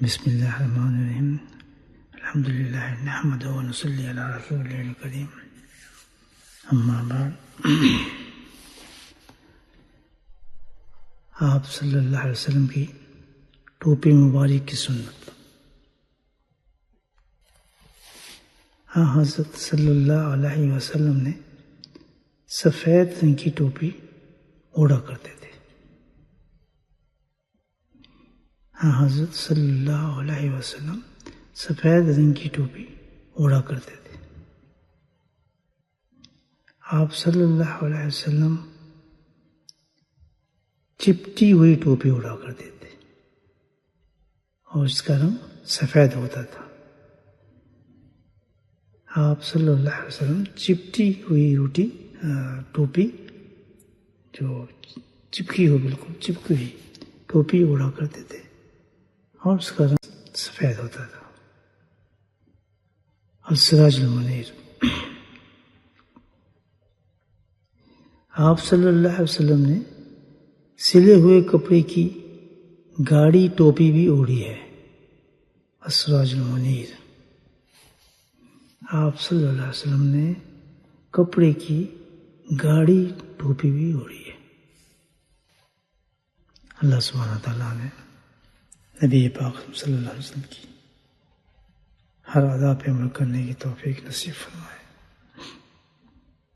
بسم اللہ الرحمن الرحیم الحمدللہ نحمدہ و نصلی علی رسولہ الکریم اما بعد۔ آپ صلی اللہ علیہ وسلم کی ٹوپی مبارک کی سنت۔ حضرت صلی اللہ علیہ وسلم نے سفید رنگ کی ٹوپی اوڑھا کرتے تھے۔ حضرت صلی اللہ علیہ وسلم سفید رنگ کی ٹوپی اوڑھا کرتے تھے۔ آپ صلی اللہ علیہ وسلم چپٹی ہوئی ٹوپی اوڑھا کرتے تھے اور اس کا رنگ سفید ہوتا تھا۔ آپ صلی اللہ علیہ وسلم چپٹی ہوئی ٹوپی جو چپکی ہو، بالکل چپکی ہوئی ٹوپی اوڑھا کرتے تھے اور اس کا رنگ سفید ہوتا تھا۔ السراج المنیر۔ آپ صلی اللہ علیہ وسلم نے سلے ہوئے کپڑے کی گاڑی ٹوپی بھی اوڑھی ہے۔ السراج المنیر۔ آپ صلی اللہ علیہ وسلم نے کپڑے کی گاڑی ٹوپی بھی اوڑھی ہے۔ اللہ سبحانہ تعالیٰ نے نبی پاک صلی اللہ علیہ وسلم کی ہر ادا پہ عمل کرنے کی توفیق نصیب فرمائے۔